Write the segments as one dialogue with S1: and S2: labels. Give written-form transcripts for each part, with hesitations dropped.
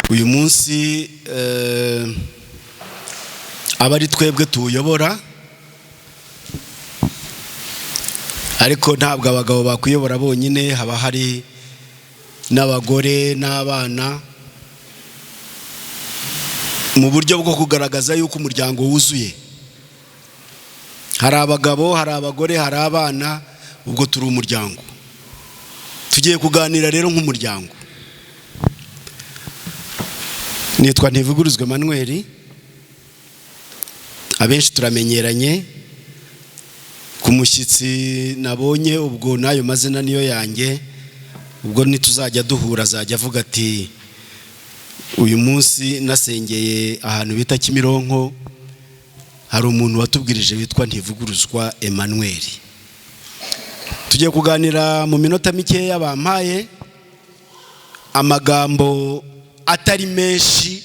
S1: uyu munsi abari twebwe tuwuyobora, ariko ntabwo abagabo bakuyobora bonyine, haba hari n'abagore n'abana, mu buryo bwo kugaragaza yuko umuryango wuzuye. Hari abagabo, hari abagore, hari abana, ubwo turi umuryango. Tugiye kuganira rero nk'umuryango. Nitwa NTIVUGURUZWA Emmanuel, abenshi turamenyeranye. Ku mushyitsi nabonye ubwo nayo mazina niyo yanjye, ubwo nituzajya duhura azajya avuga ati uyu munsi nasengeye ahantu bita Kimironko, hari umuntu watubwirije witwa NTIVUGURUZWA Emmanuel. Tugiye kuganira mu minota mikeya bampaye, amagambo atari menshi.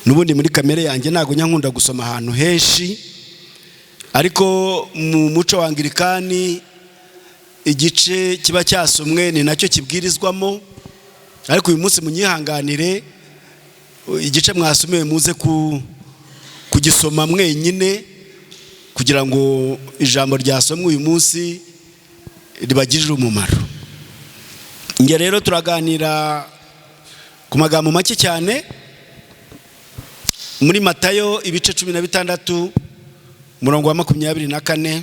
S1: Nubundi muri kamere yanjye ntago nyankunda gusoma ahantu henshi, ariko mu muco wa Anglikani igice kiba cyasomwe ni nacyo kibwirizwamo. Ariko uyu munsi munyihanganire, igice mwasomeye muze kugisoma mwenyine, kugira ngo ijambo ryasomwe uyu munsi ribagirire umumaro. Nge rero turaganira ku magambo make cyane muri Matayo ibice 16 umurongo wa 24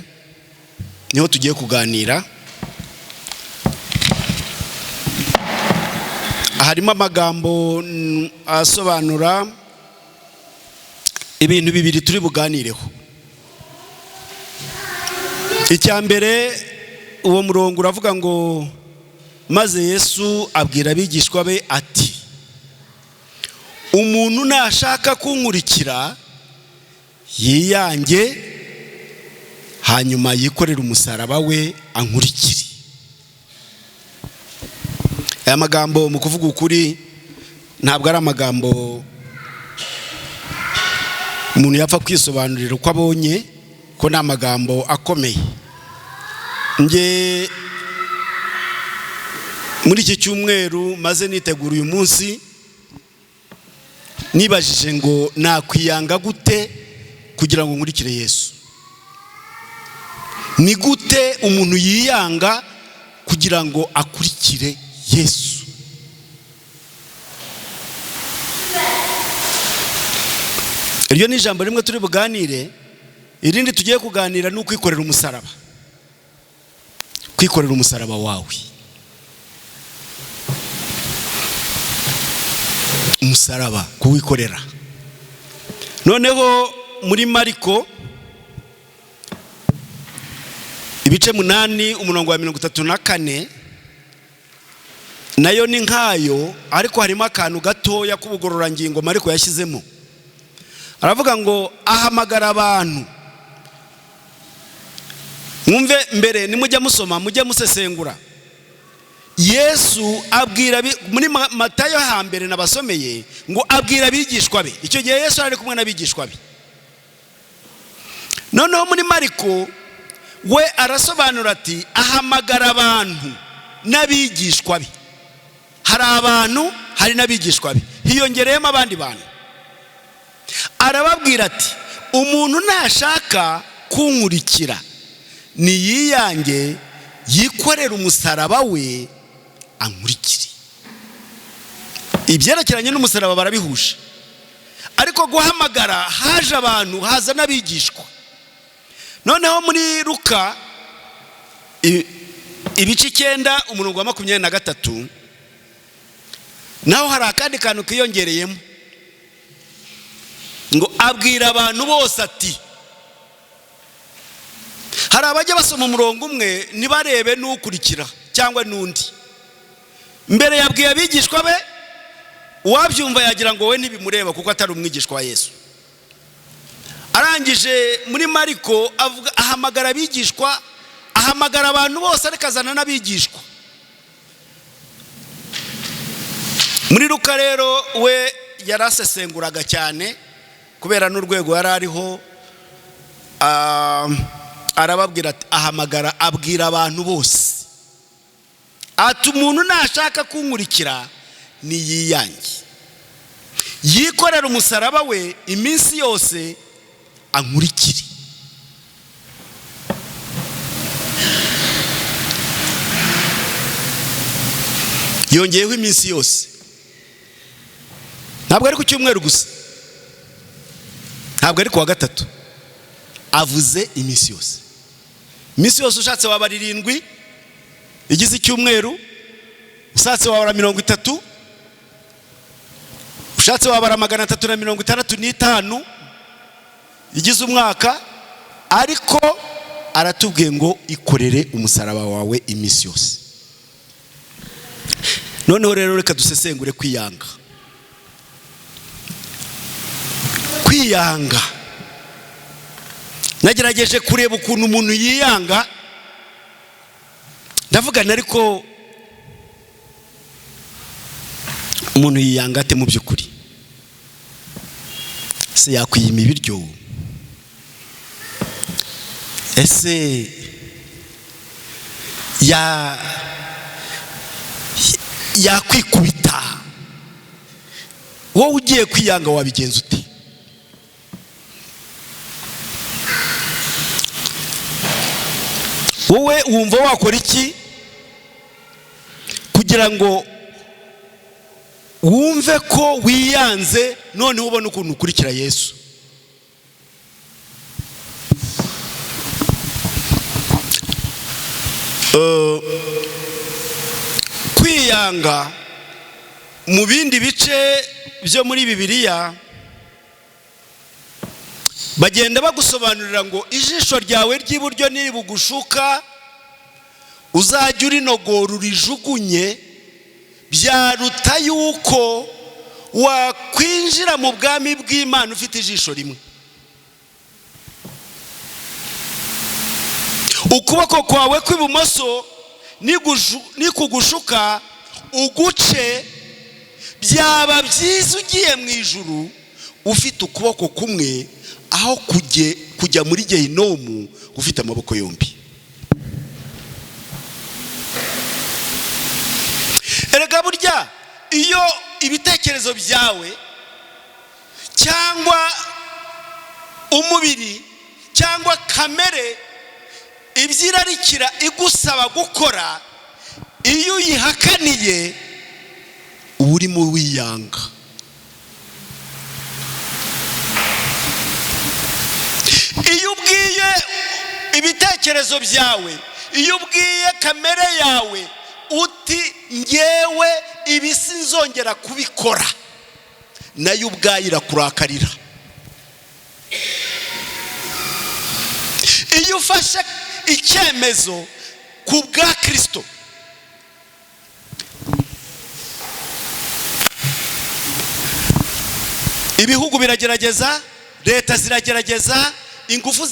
S1: niho tugiye kuganira. Harimo amagambo asobanura ibintu bibiri turi buganireho. Icya mbere, uwo murongo uravuga ngo maze Yesu abwira abigishwa be ati, umuntu nashaka kunkurikira yiyange, hanyuma yikorera umusaraba we ankurikire. Aya magambo mu kuvuga ukuri ntabwo ari amagambo umuntu yapfa kwisobanurira uko abonye, ko ni amagambo akomeye. Nge muri iki cyumweru maze nitegura uyu munsi, nibajije ngo nakwiyanga gute kugira ngo nkurikire Yesu. Ni gute umuntu yiyanga kugira ngo akurikire Yesu? Iryo ni ijambo rimwe turi buganire. Irindi tugiye kuganira ni ukwikorera umusaraba. Kwikorera umusaraba wawe. Umusaraba kuwikorera. Noneho muri Mariko ibice 8 umurongo wa 34 nayo ni nkayo, ariko harimo akantu gatoya k'ubugororangingo Mariko yashyizemo. Aravuga ngo ahamagara abantu. Mwumve mbere nimujya musoma mujye musesengura. Yesu abwira muri Matayo hambere nabasomeye ngo abwira abigishwa be. Icyo gihe Yesu ari kumwe n'abigishwa be. Noneho muri Mariko we arasobanura ati ahamagara abantu n'abigishwa be. Hari abantu, hari n'abigishwa be, hiyongereyemo abandi bantu. Arababwira ati umuntu nashaka kunkurikira niyiyange, yikorera umusaraba we ankurikire. Ibyerekeranye n'umusaraba barabihuje, ariko guhamagara haje abantu, haza n'abigishwa. Noneho muri Luka ibice 9 umurongo wa 23 naho hari akandi kantu kiyongereyemo ngo abwira abantu bose ati. Hari abajya basoma umurongo umwe nibarebe n'ukurikira cyangwa n'undi. Mbere yabwiye abigishwa be, uwabyumva yagira ngo we ntibimureba kuko atari umwigishwa wa Yesu. arangije muri Mariko avuga ahamagara abigishwa, ahamagara abantu bose ariko azana n'abigishwa. Muri Luka rero we yarasesenguraga cyane kubera n'urwego yari ariho, arababwira ati ahamagara abwira abantu bose ati umuntu nashaka kunkurikira niyiyange, yikorera umusaraba we iminsi yose ankurikire. Yongeyeho iminsi yose, ntabwo ari ku cyumweru gusa, ntabwo ari ku wa gatatu, avuze iminsi yose. Iminsi yose ushatse waba 7 igize icyumweru, ushatse waba 30, ushatse waba 365 igize umwaka, ariko aratubwiye ngo ikorere umusaraba wawe iminsi yose. Noneho rero reka dusesengure kwiyanga. Kwiyanga, nagerageje kureba ukuntu umuntu yiyanga, ndavuga ariko umuntu yiyanga ate mu by'ukuri? Se yakwiyima ibiryo? Ese yakwikubita? Wowe ugiye kwiyanga wabigenza ute? Wowe wumva wakora iki kugira ngo wumve ko wiyanze none ubone ukuntu ukurikira Yesu? Kwiyanga mu bindi bice byo muri Bibiliya bagenda bagusobanurira ngo ijisho ryawe ry'iburyo niribugushuka uzajya urinogora urijugunye, byaruta yuko wakwinjira mu bwami bw'Imana ufite ijisho rimwe. Ukuboko kwawe kw'ibumoso nikugushuka uguce, byaba byiza ugiye mu ijuru ufite ukuboko kumwe aho kujya muri gehinomu ufite amaboko yombi. Erega burya iyo ibitekerezo byawe cyangwa umubiri cyangwa kamere ibyirarikira igusaba gukora, iyo uyihakaniye uri mu wiyanga. Iyo ubwiye ibitekerezo byawe, iyo ubwiye kamere yawe uti ngewe ibi sinzongera kubikora, nayo ubwayo irakurakarira. Iyo ufashe icyemezo ku bwa Kristo, ibihugu biragerageza, leta ziragerageza, ingufu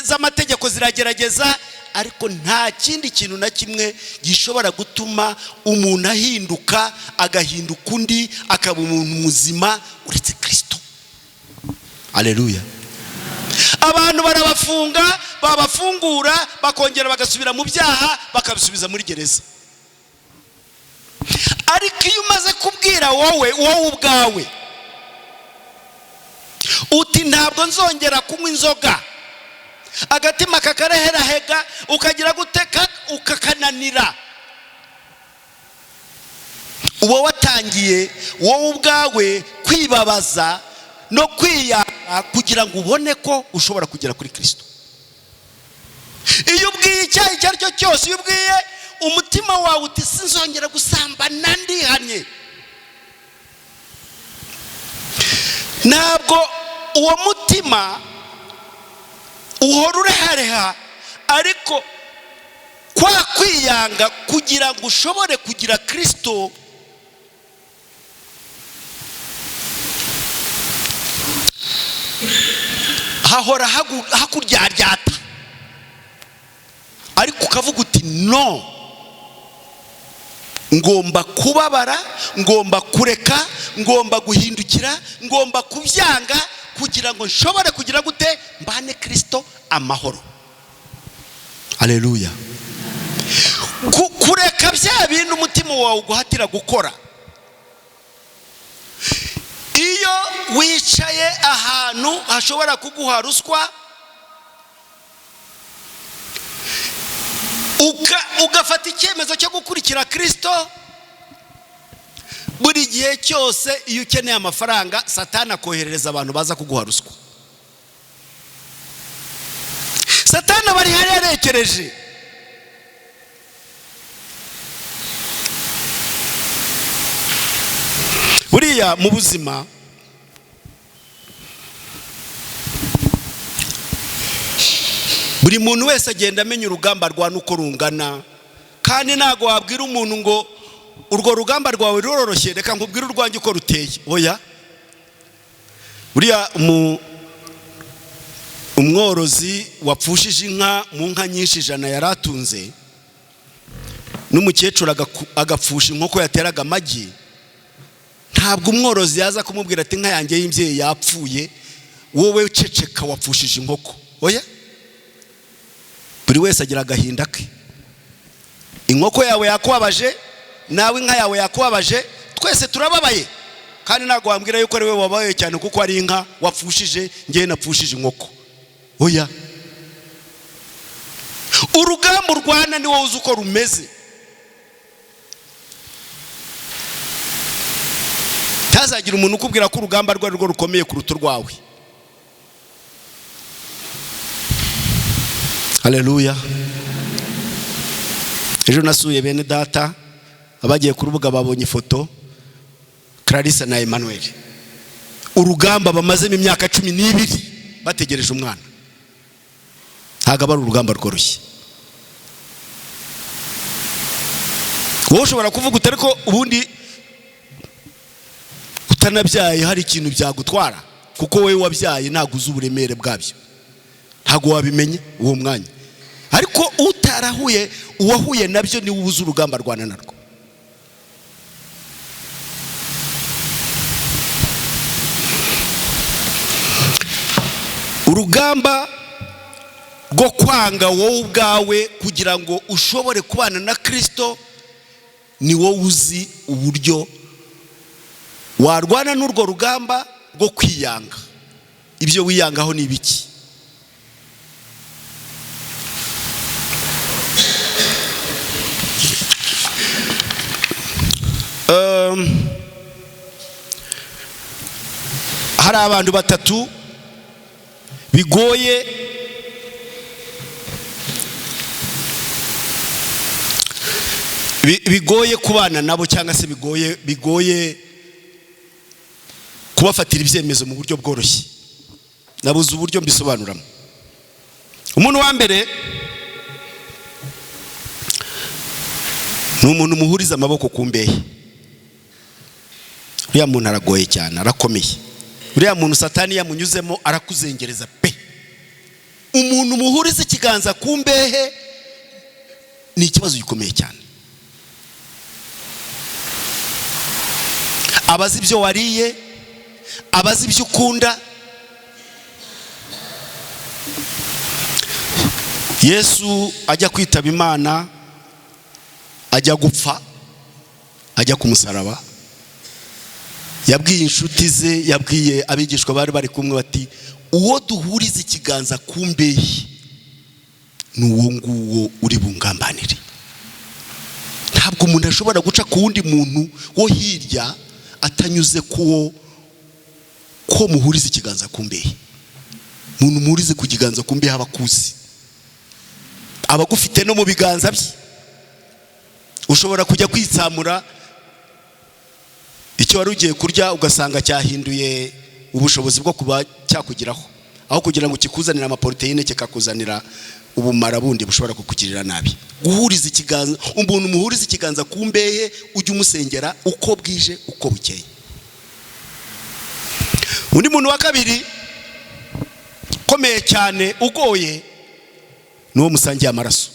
S1: z'amategeko ziragerageza, ariko nta kindi kintu na kimwe gishobora gutuma umuntu ahinduka, agahinduka undi, akaba umuntu muzima uretse Kristo. Haleluya. Abantu barabafunga, babafungura, bakongera bagasubira mu byaha, bakabisubiza muri gereza. Ariko iyo umaze kubwira wowe ubwawe uti ntabwo nzongera kunywa inzoga, agatima kakareherahega, ukagira guteka ukakananira, uwo watangiye wowe ubwawe kwibabaza no kwiyanga kugira ngo ubone ko ushobora kugera kuri Kristo. Iyo ubwiye icyaha icyo ari cyo cyose, iyo ubwiye umutima wawe uti sinzongera gusambana ndihanye, ntabwo uwo mutima uhora urehareha, ariko kwa kwiyanga kugira ngo ushobore kugira Kristo hahora hakuryaryata, ariko ukavuga uti no, ngomba kubabara, ngomba kureka, ngomba guhindukira, ngomba kubyanga kugira ngo nshobore kugira gute mbane Kristo amahoro. Haleluya. Kureka bya bintu umutima wawe uguhatira gukora. Iyo wicaye ahantu hashobora kuguha ruswa, ugafata icyemezo cyo gukurikira Kristo, buri gihe cyose iyo ukeneye amafaranga Satani akoherereza abantu baza kuguha ruswa. Satani bari yarekereje. Buriya mu buzima buri muntu wese agenda amenya urugamba rwa nuko rungana, kandi ntago wabwira umuntu ngo urwo rugamba rwawe ruroroshye, reka nkubwire urwanjye uko ruteye. Oya. Buriya umworozi wapfushije inka mu nka nyinshi 100 yaratunze, n'umukecuru agapfusha inkoko yateraga amagi, ntabwo umworozi yaza kumubwira ati inka yanjye y'imbyeyi yapfuye, wowe uceceka wapfushije inkoko. Oya. Buri wese agira agahinda ke. Inkoko yawe yakubabaje, nawe inka yawe yakubabaje, twese turababaye, kandi ntabwo wambwira yuko ari we wabaye cyane kuko ari inka wapfushije, ngiye napfushije inkoko. Oya. Urugamba urwana ni wowe uzi uko rumeze. Ntazagira umuntu ukubwira ko urugamba rwe rwo rukomeye kuruta rwawe. Haleluya. Ejo nasuye bene data abagiye ku rubuga, babonye ifoto Clarisse na Emmanuel, urugamba bamazemo imyaka 12 bategereje umwana. Ntago bari urugamba rworoshye. Wowe ushobora kuvuga utari ko ubundi utanabyaye hari ikintu byagutwara, kuko wewe wabyaye ntago uzi uburemere bwabyo, ntago wabimenye uwo mwanya. Ariko utarahuye, uwahuye nabyo ni ubuze urugamba rwana narwo. Urugamba rwo kwanga wowe ubwawe kugira ngo ushobore kubana na Kristo, ni wowe uzi uburyo warwana n'urwo rugamba rwo kwiyanga. Ibyo wiyangaho ni ibiki? Hari abantu batatu bigoye kubana nabo, cyangwa se bigoye kubafatira ibyemezo mu buryo bworoshye. Nabuze uburyo mbisobanuramo. Umuntu wa mbere ni umuntu muhuriza amaboko ku mbehe. Uriya muntu aragoye cyane, arakomeye. Uriya muntu Satani yamunyuzemo arakuzengereza pe. Umuntu muhuriza ikiganza ku mbehe ni ikibazo gikomeye cyane. Abazi ibyo wariye, abazi ibyo ukunda. Yesu ajya kwitaba Imana, ajya gupfa, ajya ku musaraba, yabwiye inshuti ze, yabwiye abigishwa bari kumwe bati, uwo duhuriza ikiganza ku mbehe ni uwo nguwo uri bungambanire. Ntabwo umuntu ashobora guca ku wundi muntu wo hirya atanyuze ko muhuriza ikiganza ku mbehe. Umuntu muhurize ku kiganza ku mbehe abakuzi, abagufite no mu biganza bye. Ushobora kujya kwitsamura icyo wari ugiye kurya ugasanga cyahinduye ubushobozi bwo kuba cyakugiraho, aho kugira ngo kikuzanire amaproteine kikakuzanira ubumara bundi bushobora kukugirira nabi. Guhuriza ikiganza, umuntu muhuriza ikiganza ku mbehe ujye umusengera uko bwije uko bukeye. Undi muntu wa kabiri ukomeye cyane ugoye n'uwo musangiye amaraso,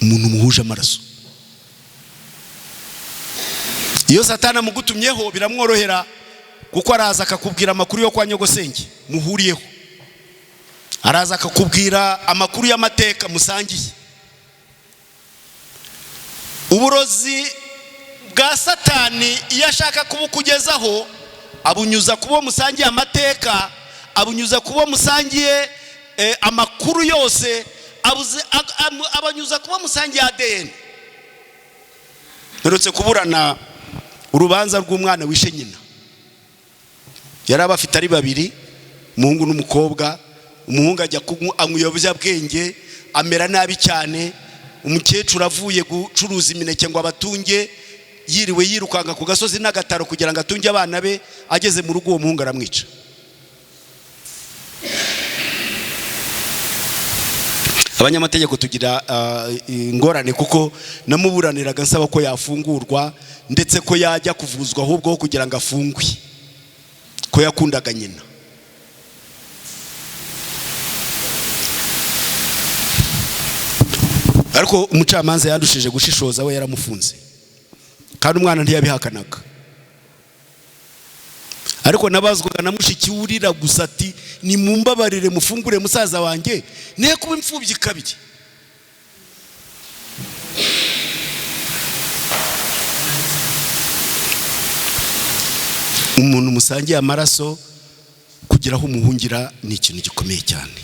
S1: umuntu muhuje amaraso. Iyo Satani amugutumyeho biramworohera, kuko araza akakubwira amakuru yo kwa nyogosenge muhuriyeho, araza akakubwira amakuru y'amateka musangiye. Uburozi bwa Satani iyo ashaka kubukugezaho abunyuza kubo musangiye amateka, abunyuza kubo musangiye amakuru yose, abanyuza kubo musangiye ADN. Mperutse kuburana urubanza rw'umwana wishe nyina. Yari abafite ari babiri, umuhungu n'umukobwa. Umuhungu ajya amuyobya bwenge, amera nabi cyane. Umukecuru avuye gucuruza imineke ngo abatunge, yiriwe yirukanga ku gasozi n'agataro kugira ngo atunge abana be. Ageze mu rugo uwo muhungu aramwica. Abanyamategeko tugira ingorane, kuko namuburaniraga nsaba ko yafungurwa ndetse ko yajya kuvuzwa ahubwo kugira ngo afungwe, ko yakundaga nyina. Ariko umucamanza yandushije gushishoza, we yaramufunze, kandi umwana ntiyabihakanaga. Ariko nabazwaga na mushiki urira gusa ati nimumbabarire mufungure musaza wanjye, ne kuba imfubyi kabiri. Umuntu musangiye amaraso kugira aho umuhungira ni ikintu gikomeye cyane.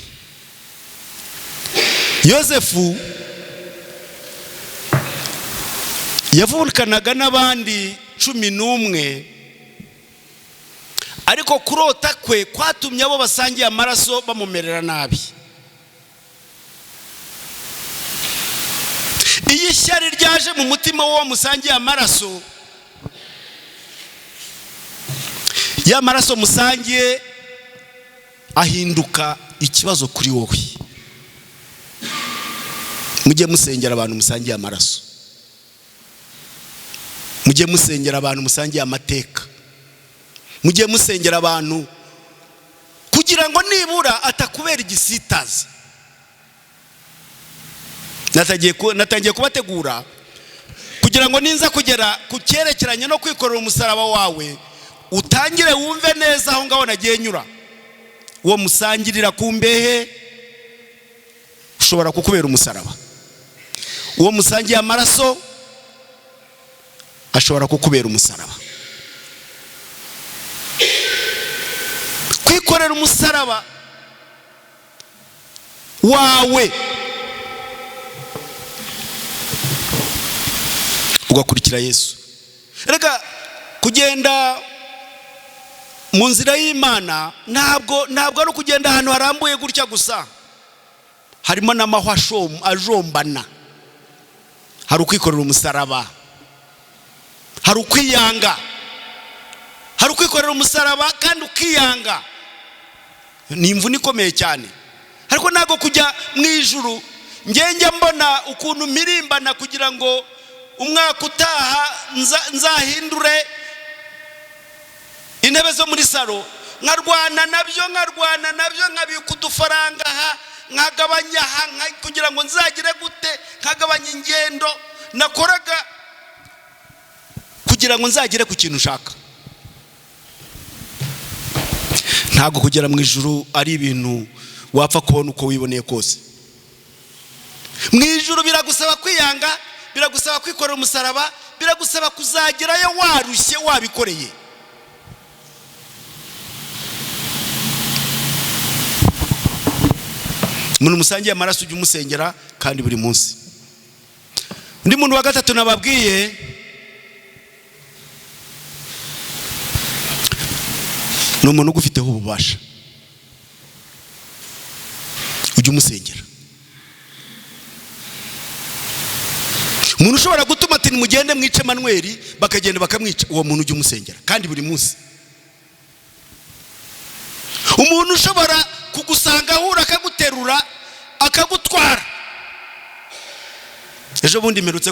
S1: Yosefu yavukanaga n'abandi 11, ariko kurota kwe kwatumye abo basangiye amaraso bamumerera nabi. Iyi shyari ryaje mu mutima w'uwo musangiye amaraso, ya maraso musangiye ahinduka ikibazo kuri wowe. Mujye musengera abantu musangiye amaraso, mujye musengera abantu musangiye amateka, mujye musengera abantu kugira ngo nibura atakubera igisitaza. Natangiye kubategura kugira ngo ninza kugera ku cyerekeranye no kwikorera umusaraba wawe, utangire wumve neza aho ngaho nagiye nyura. Uwo musangirira ku mbehe ushobora kukubera umusaraba, uwo musangiye amaraso ashobora kukubera umusaraba. Kwikorera umusaraba wawe ugakurikira Yesu. Rega kugenda mu nzira y'Imana ntabwo ari kugenda ahantu harambuye gutya gusa, harimo n'amahwa ajombana. Hari ukwikorera umusaraba, hari ukwiyanga, hari ukwikorera umusaraba kandi ukiyanga. Ni imvune ikomeye cyane. Ariko ntago kujya mu ijuru ngenge mbona ukuntu mirimbana kugira ngo umwaka utaha nzahindure intebe zo muri salo, nkarwana nabyo nkabika udufaranga aha, nkagabanya aha kugira ngo nzagire gute, nkagabanya ingendo nakoraga kugira ngo nzagire ku kintu ushaka. Ntago kugera mu ijuru ari ibintu wapfa kubona uko wiboneye kose. Mu ijuru biragusaba kwiyanga, biragusaba kwikorera umusaraba, biragusaba kuzagerayo warushye wabikoreye. Umuntu musangiye amaraso ujye umusengera kandi buri munsi. Undi muntu wa gatatu nababwiye ni umuntu ugufiteho ububasha, ujye umusengera. Umuntu ushobora gutuma ati nimugende mwice Emmanuel, bakagenda bakamwica, uwo muntu ujye umusengera kandi buri munsi. Umuntu ushobora kugusanga ahura akaguterura akagutwara. Ejo bundi mperutse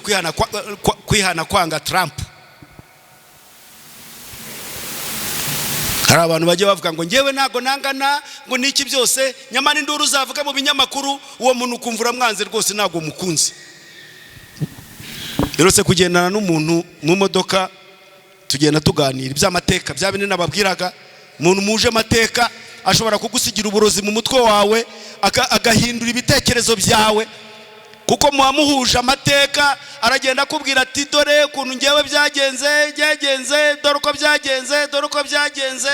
S1: kwihana kwanga Trump. hari abantu bajya bavuga ngo ngewe ntago nangana ngo niki byose, nyamara induru uzavuga mu binyamakuru uwo muntu ukumvura mwanze rwose ntago mukunze. Rero se kugendana n'umuntu mu modoka tugenda tuganira iby'amateka, bya bine nababwiraga, umuntu muje amateka ashobora kugusigira uburozi mu mutwe wawe agahindura ibitekerezo byawe, kuko muhamuhuje amateka. Aragenda akubwira ati dore ukuntu ngewe byagenze, dore uko byagenze,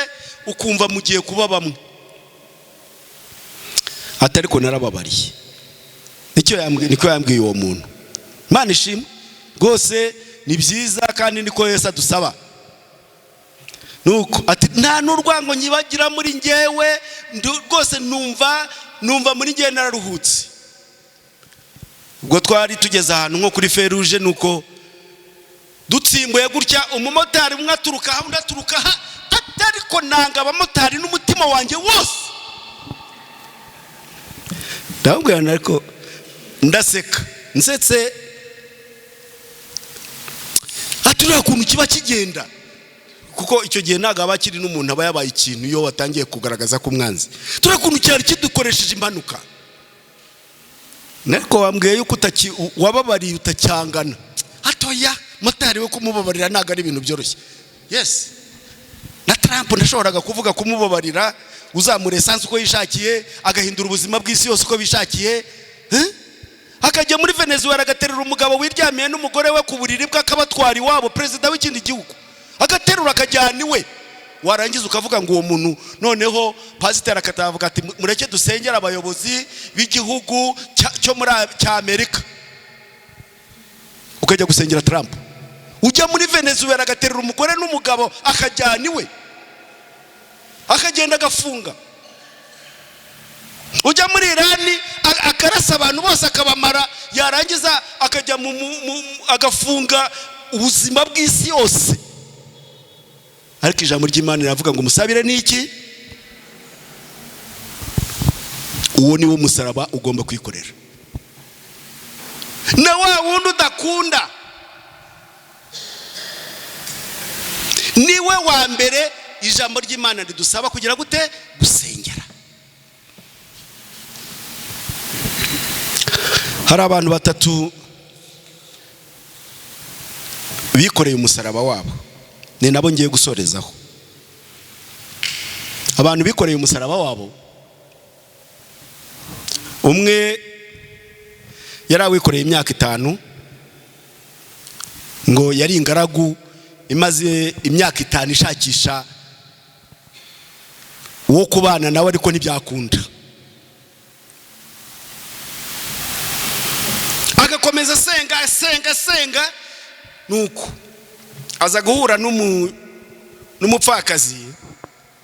S1: ukumva mugiye kuba bamwe. Atari ko narababariye, niko yambwiye uwo muntu. Imana ishimwe rwose, ni byiza kandi niko Yesu adusaba. Nuko ati nta n'urwango nyibagira muri ngewe rwose, numva muri ngewe nararuhutse. Ubwo twari tugeze ahantu nko kuri feruje, nuko dutsimbuye gutya, umumotari umwe aturuka aha undi aturuka aha, ariko nanga abamotari n'umutima wanjye wose. Ndababwira ariko ndaseka, nsetse ati nta kuntu kiba kigenda, kuko icyo gihe ntago aba kiri n'umuntu aba yabaye ikintu iyo watangiye kugaragaza ko umwanzi. Turi kuntu cyari kidukoresheje impanuka. Nako wambwiye yuko wababariye utacyangana. Hatoya motari we kumubabarira ntago ari ibintu byoroshye. Yes, na Trump ndashoboraga kuvuga kumubabarira, uzamure esanse uko yishakiye, agahindura ubuzima bw'isi yose uko bishakiye, akajya muri Venezuela agaterura umugabo wiryamiye n'umugore we ku buriri bwe akabatwara iwabo, perezida w'ikindi gihugu agaterura akajyana iwe. Warangiza ukavuga ngo uwo muntu noneho pasiteri akatavuga ati mureke dusengera abayobozi b'igihugu cyo muri Amerika, ukajya gusengera Trump. Ujya muri Venezuela agaterura umugore n'umugabo akajyana iwe, akagenda agafunga. Ujya muri Irani akarasa abantu bose akabamara, yarangiza akajya agafunga ubuzima bw'isi yose. Ariko ijambo ry'Imana riravuga ngo musabire niki? Uwo ni wo musaraba ugomba kwikorera. Na wa wundi udakunda niwe wa mbere ijambo ry'Imana ridusaba kugira gute? Gusengera. Hari abantu batatu bikoreye umusaraba wabo, ni nabo ngiye gusorezaho. Abantu bikoreye umusaraba wabo, umwe yarawikoreye imyaka 5, ngo yari ingaragu imaze imyaka 5 ishakisha uwo kubana nawe, ariko ntibyakunda. Agakomeza senga, nuko aza guhura n'umupfakazi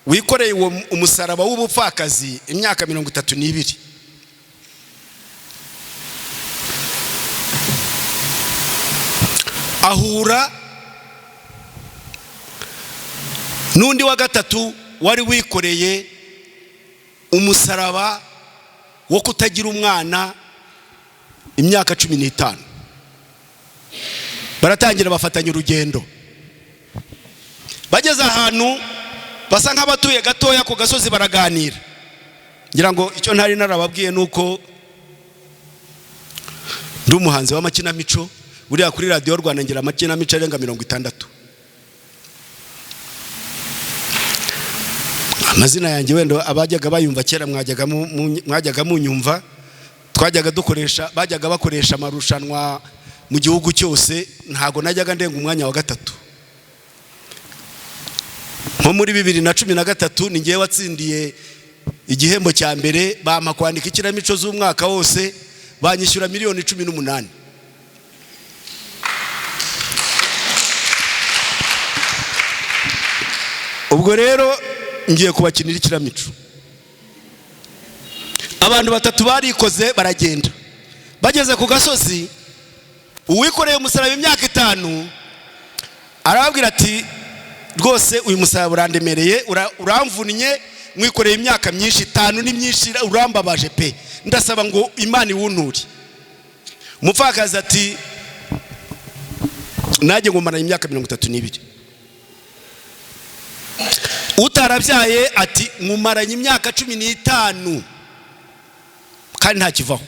S1: wikoreye umusaraba w'ubupfakazi imyaka 32. Ahura n'undi wa gatatu wari wikoreye umusaraba wo kutagira umwana imyaka 15. Baratangira bafatanya urugendo. Bageze ahantu basa nk'abatuye gatoya ku gasozi baraganira. Ngira ngo icyo ntari narababwiye nuko ndi umuhanzi w'amakinamico, buriya kuri radio Rwanda ngira amakinamico arenga 60. Amazina yanjye wenda abajyaga bayumva kera mwajyaga munyumva, bajyaga bakoresha amarushanwa mu gihugu cyose, ntago najyaga ndenga umwanya wa 3. Nko muri 2013 ni ngiye watsindiye igihembo cya mbere, bampa kwandika ikinamico z'umwaka wose, banyishyura miliyoni 18. Ubwo rero ngiye kubakinira ikinamico. Abantu batatu barikoze baragenda. Bageze ku gasozi, uwikoreye umusaraba imyaka 5 arababwira ati rwose uyu musaraba urandemereye, uramvunnye, mwikoreye imyaka myinshi, 5 ni myinshi, urambabaje pe, ndasaba ngo Imana iwunture. Umupfakazi ati najye ngomana imyaka 32. utarabyaye ati nkumaranye imyaka 15 kandi nta kivaho.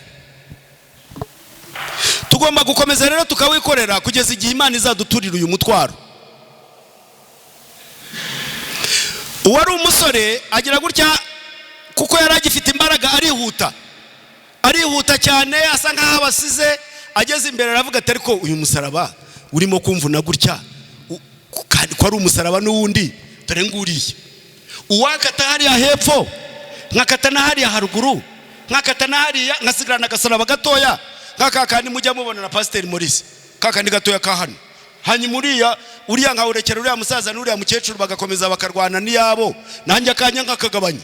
S1: Tugomba gukomeza rero tukawikorera kugeza igihe Imana izaduturira uyu mutwaro. Uwari umusore agira gutya kuko yari agifite imbaraga, arihuta cyane, asa nkaho abasize. Ageze imbere aravuga ati ariko uyu musaraba urimo kumvuna gutya kandi ko ari umusaraba n'uwundi dore nguriye. Uwakata hariya hepfo nkakata na hariya haruguru, nkakata na hariya nkasigarana agasaraba gatoya nkaka kandi mujya mubona na Pastor Maurice kakandi gatoya ka hano. Hanyuma uriya nkawurekera uriya musaza n'uriya mukecuru bagakomeza bakarwana niyabo, nanjye akanya nkakagabanya.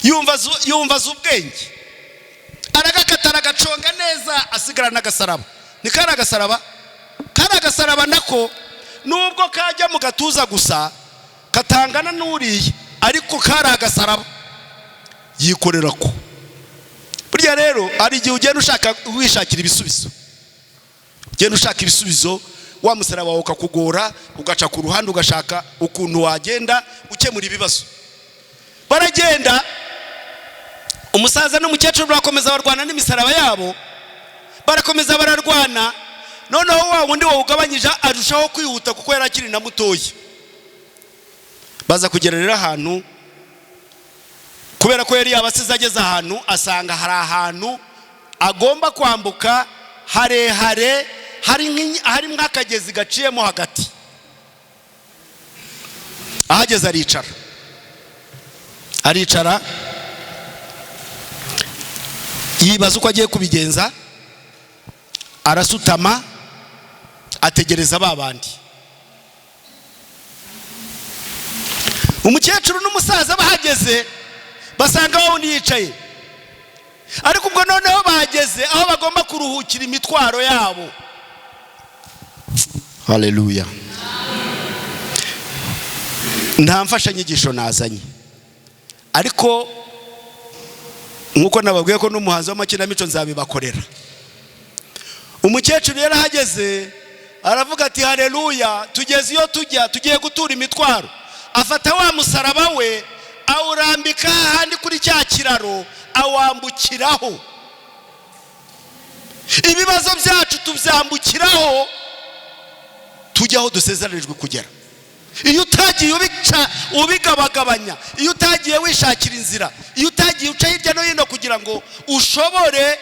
S1: Yumva z'ubwenge, aragakatara gaconga neza, asigarana agasaraba. Ni kari agasaraba nako nubwo kajya mu gatuza gusa katangana n'uriye, ariko kari agasaraba yikorera ko. Burya rero ari igihe ugenda ushaka wishakira ibisubizo, ugenda ushaka ibisubizo, wa musaraba wawe ukakugora, ugaca ku ruhande ugashaka ukuntu wagenda ukemura ibibazo. Baragenda, umusaza n'umukecuru barakomeza barwana n'imisaraba yabo, barakomeza bararwana. Noneho wa wundi wawugabanyije arushaho kwihuta kuko yari akiri na mutoya. Baza kugera rero ahantu, kubera ko yari yabasize ageze ahantu, asanga hari ahantu agomba kwambuka harehare, hari mwakagezi gaciyemo hagati. Ahageze aricara yibaza uko agiye kubigenza, arasutama ategereza babandi. Umukecuru n'umusaza bahageze basanga wundi yicaye, ariko ubwo noneho bageze aho bagomba kuruhukira imitwaro yabo. Haleluya. Nta mfashanyigisho nazanye, ariko nkuko nababwiye ko n'umuhanzi w'amakinamico nzabibakorera. Umukecuru yarahageze aravuga ati haleluya, tugeze iyo tugiye gutura imitwaro. Afata wa musaraba we awurambika handi kuri cya kiraro, awambukiraho. Ibibazo byacu tubyambukiraho tujya aho dusezeranijwe kugera. Iyo utagiye ubigabagabanya, iyo utagiye wishakira inzira, iyo utagiye uca hirya no hino kugira ngo ushobore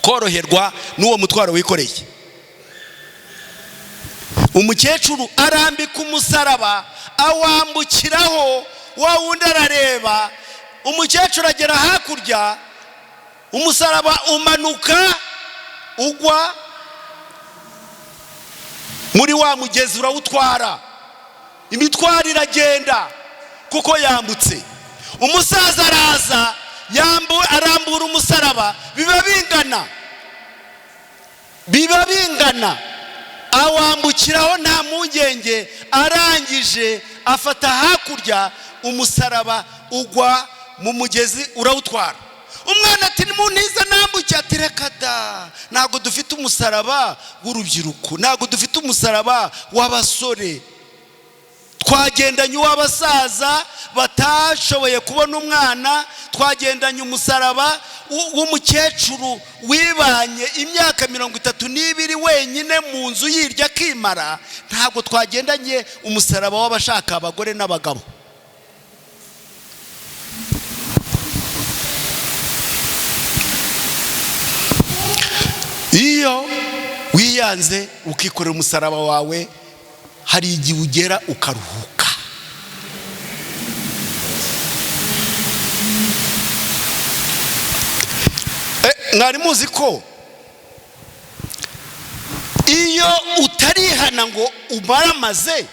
S1: koroherwa n'uwo mutwaro wikoreye. Umukecuru arambika umusaraba awambukiraho, wa wundi arareba. Umukecuru agera hakurya, umusaraba umanuka ugwa muri wa mugezi, urawutwara. Imitwaro iragenda kuko yambutse. Umusaza araza arambura umusaraba, biba bingana, awambukiraho nta mpungenge. Arangije afata hakurya, umusaraba ugwa mu mugezi, urawutwara. Umwana ati nimuniza nambuke, ati reka da, ntabwo dufite umusaraba w'urubyiruko, ntabwo dufite umusaraba w'abasore, twagendanye uw'abasaza batashoboye kubona umwana, twagendanye umusaraba w'umukecuru wibanye imyaka 32 wenyine mu nzu yirya akimara, ntabwo twagendanye umusaraba w'abashaka abagore n'abagabo. Iyo wiyanze ukikorera umusaraba wawe, hari igihe ugera ukaruhuka. Mwari muzi ko iyo utarihana ngo umaramaze,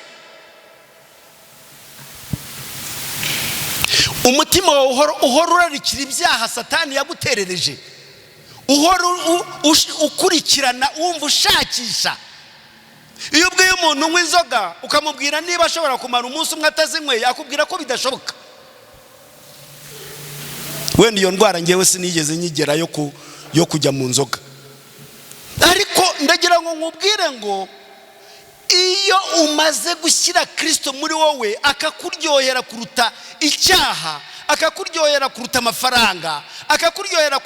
S1: umutima wawe uhora urarikira ibyaha Satani yaguterereje, uhora ukurikirana wumva ushakisha. Iyo ubwiye umuntu unywa inzoga ukamubwira niba ashobora kumara umunsi umwe atazinywe, yakubwira ko bidashoboka. Wenda iyo ndwara ngewe sinigeze nyigera yo kujya mu nzoga, ariko ndagira ngo nkubwire ngo iyo umaze gushyira Kristo muri wowe akakuryohera kuruta icyaha, akakuryohera kuruta amafaranga, akakuryohera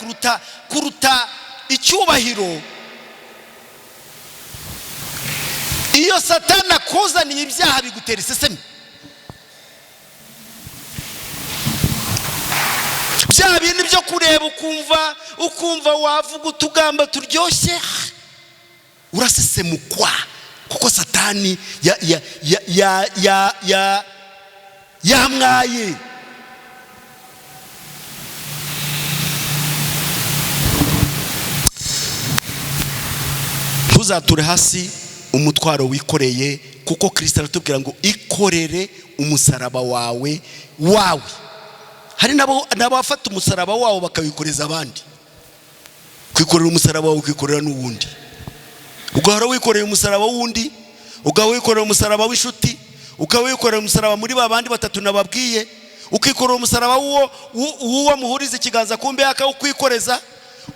S1: kuruta icyubahiro, iyo Satani akuzaniye ibyaha bigutera isesemi. Bya bintu byo kureba ukumva wavuga utugamba turyoshye, urasesemukwa kuko Satani yamwaye. Ntuzature hasi umutwaro wikoreye, kuko Kristo aratubwira ngo ikorere umusaraba wawe. Hari n'abafata umusaraba wawo bakawikoreza abandi. Kwikorera umusaraba wawe ukikorera n'uwundi, ugahora wikoreye umusaraba wundi, ugahora wikorera umusaraba w'inshuti, ugahora wikorera umusaraba muri babandi batatu nababwiye, ukikorera umusaraba uwo muhuriza ikiganza kumbe akawukwikoreza,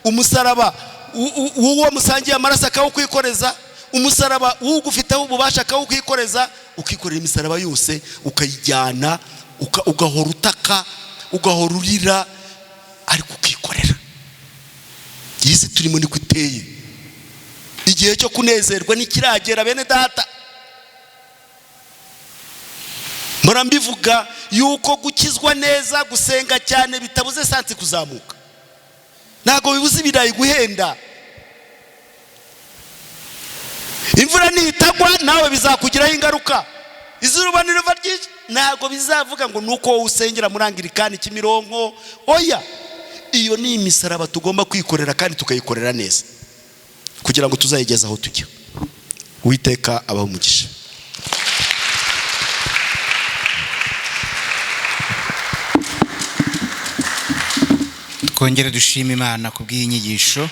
S1: umusaraba uwo musangiye amaraso akawukwikoreza, umusaraba ugufiteho ububasha akawukwikoreza. Ukikorera imisaraba yose ukayijyana, ugahora utaka, ugahora urira, ariko ukikorera. Yisi turimo niko iteye. Igihe cyo kunezerwa nikiragera bene data. Murambivuga yuko gukizwa neza, gusenga cyane bitabuze santi kuzamuka. Ntago bibuze ibirayi guhenda. Imvura nitagwa nawe bizakugiraho ingaruka. Izuba niriva ryinshi ntago bizavuga ngo nuko wowe usengera muri Anglikani Kimironko. Oya, iyo ni imisaraba tugomba kwikorera kandi tukayikorera neza kugira ngo tuzayigeza aho tujya. Uwiteka abaho umugisha.
S2: Twongere dushima Imana kubw'inyigisho.